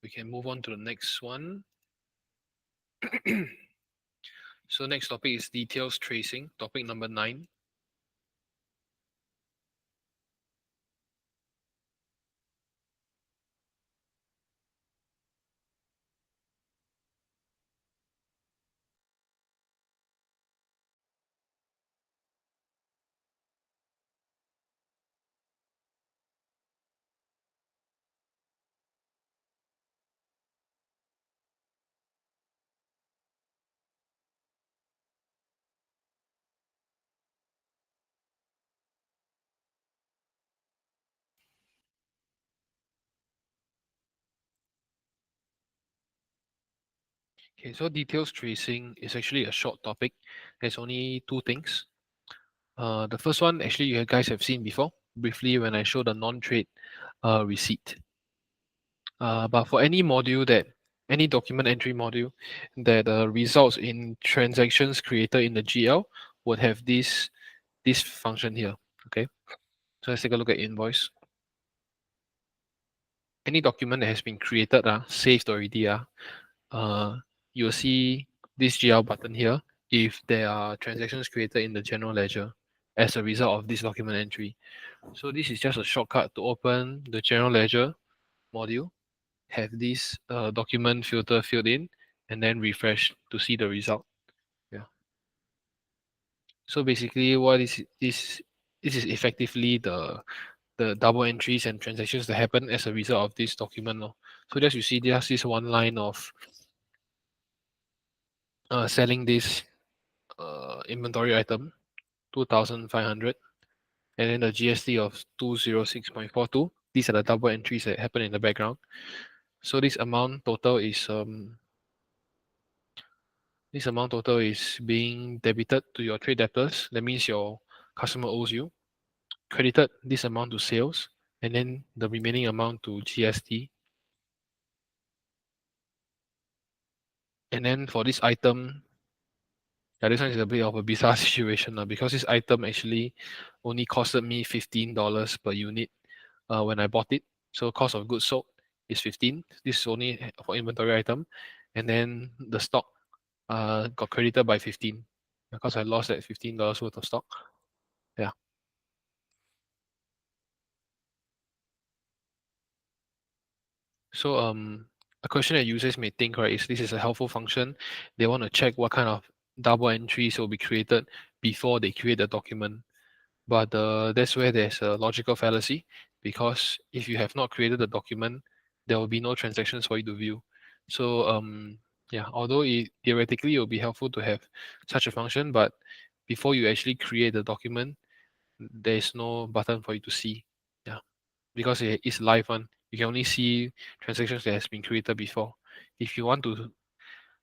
We can move on to the next one. So next topic is details tracing, topic number 9. Okay, so details tracing is actually a short topic. There's only two things. The first one, actually, you guys have seen before, briefly when I showed the non-trade receipt. But for any document entry module that results in transactions created in the GL would have this function here. Okay, so let's take a look at invoice. Any document that has been created, saved already, you'll see this GL button here if there are transactions created in the general ledger as a result of this document entry. So this is just a shortcut to open the general ledger module, have this document filter filled in, and then refresh to see the result. Yeah. So basically, what is this is effectively the double entries and transactions that happen as a result of this document. So just you see, there's this one line of selling this inventory item 2,500, and then the GST of 206.42. These are the double entries that happen in the background. So this amount total is being debited to your trade debtors. That means your customer owes you. Credited this amount to sales, and then the remaining amount to GST. And then for this item, yeah, this one is a bit of a bizarre situation because this item actually only costed me $15 per unit when I bought it. So cost of goods sold is 15. This is only for inventory item, and then the stock got credited by 15 because I lost that $15 worth of stock. Yeah. So a question that users may think, right, is this is a helpful function. They want to check what kind of double entries will be created before they create the document. But that's where there's a logical fallacy, because if you have not created the document, there will be no transactions for you to view. So yeah, although theoretically it will be helpful to have such a function, but before you actually create the document, there is no button for you to see. Yeah, because it is live one. You can only see transactions that has been created before. If you want to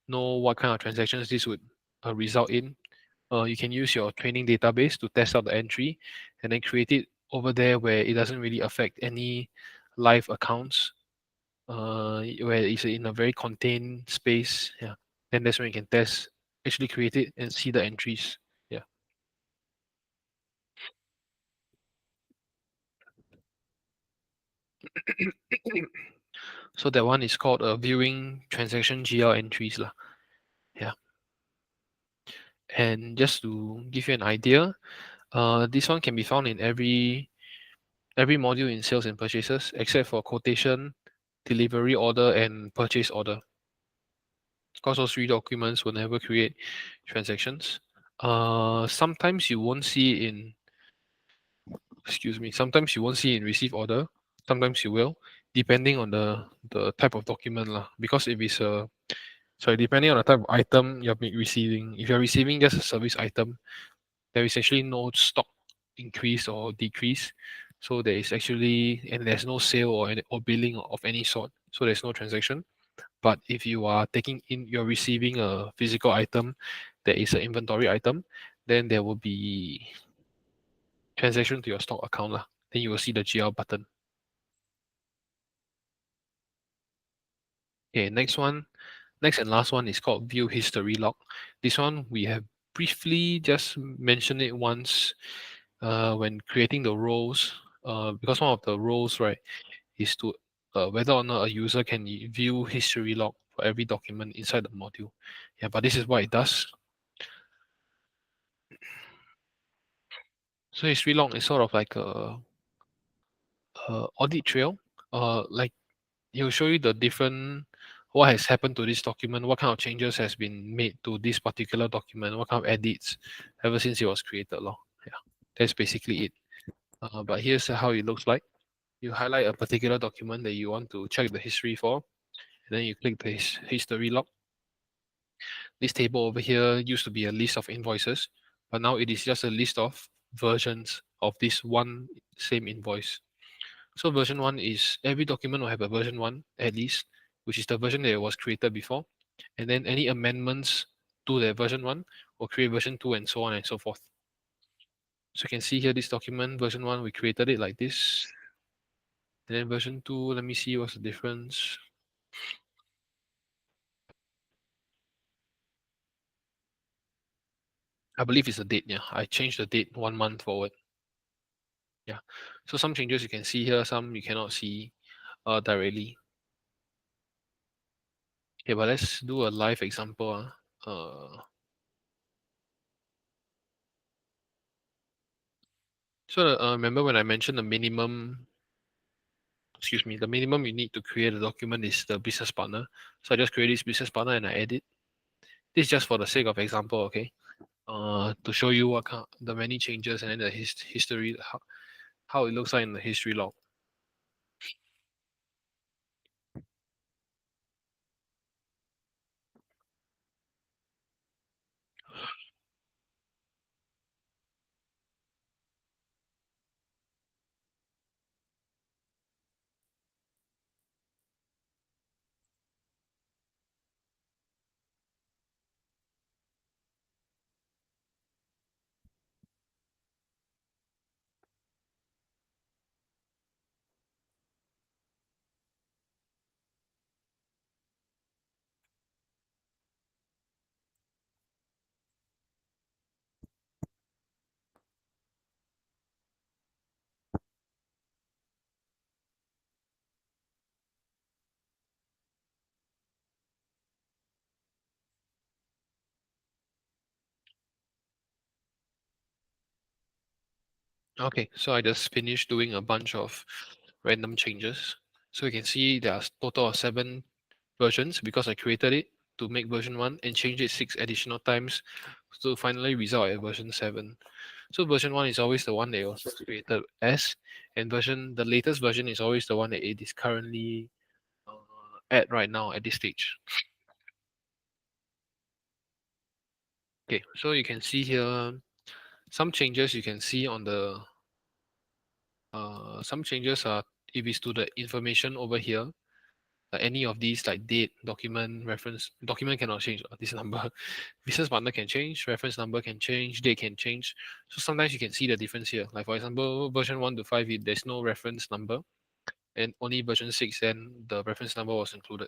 know what kind of transactions this would result in, you can use your training database to test out the entry and then create it over there where it doesn't really affect any live accounts, where it's in a very contained space. Yeah, then that's when you can test, actually create it and see the entries. Yeah. So that one is called viewing transaction GL entries lah. Yeah. And just to give you an idea, this one can be found in every module in sales and purchases except for quotation, delivery order, and purchase order. Because those three documents will never create transactions. Sometimes you won't see in, excuse me, sometimes you won't see in receive order. Sometimes you will, depending on the type of document lah. Because if it's a, sorry, depending on the type of item you're receiving. If you're receiving just a service item, there is actually no stock increase or decrease. So there is actually, and there's no sale or billing of any sort. So there's no transaction. But if you are you're receiving a physical item that is an inventory item, then there will be transaction to your stock account lah. Then you will see the GL button. Okay, next and last one is called view history log. This one we have briefly just mentioned it once when creating the roles. Because one of the roles, right, is to whether or not a user can view history log for every document inside the module. Yeah, but this is what it does. So history log is sort of like a audit trail. Like it will show you the different what has happened to this document, what kind of changes has been made to this particular document, what kind of edits ever since it was created. Yeah, that's basically it. But here's how it looks like. You highlight a particular document that you want to check the history for, and then you click the history log. This table over here used to be a list of invoices, but now it is just a list of versions of this one same invoice. So version 1 is every document will have a version 1 at least, which is the version that was created before. And then any amendments to that version 1 will create version 2 and so on and so forth. So you can see here this document, version 1, we created it like this. And then version 2, let me see what's the difference. I believe it's the date, yeah. I changed the date 1 month forward. Yeah. So some changes you can see here, some you cannot see directly. Okay, but let's do a live example. So remember when I mentioned the minimum, excuse me, the minimum you need to create a document is the business partner. So I just create this business partner and I edit. This is just for the sake of example, okay? To show you what kind, the many changes and then the history, how it looks like in the history log. Okay, so I just finished doing a bunch of random changes. So you can see there's total of 7 versions because I created it to make version 1 and changed it 6 additional times to finally result at version 7. So version 1 is always the one that was created as, and the latest version is always the one that it is currently at right now at this stage. Okay, so you can see here some changes you can see on the some changes are if it's to the information over here, any of these like date, document, reference, document cannot change this number. Business partner can change, reference number can change, date can change. So sometimes you can see the difference here. Like for example, version 1 to 5, there's no reference number, and only version 6, then the reference number was included.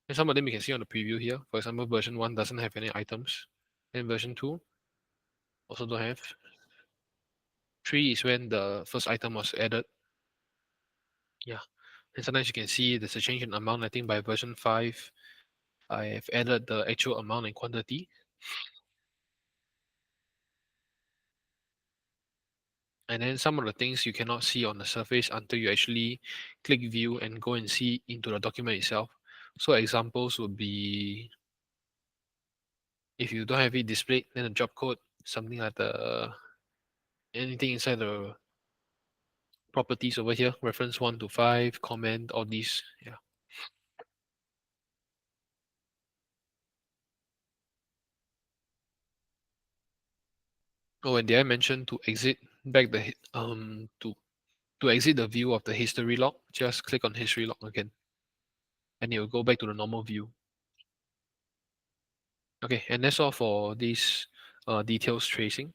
And some of them you can see on the preview here. For example, version 1 doesn't have any items, and version 2 also don't have. 3 is when the first item was added. Yeah. And sometimes you can see there's a change in amount. I think by version 5, I have added the actual amount and quantity. And then some of the things you cannot see on the surface until you actually click view and go and see into the document itself. So examples would be if you don't have it displayed, then the job code, something like the anything inside the properties over here, reference 1 to 5, comment, all these. Yeah. Oh, and did I mention to exit back the to exit the view of the history log, just click on history log again, and it will go back to the normal view. Okay, and that's all for this details tracing.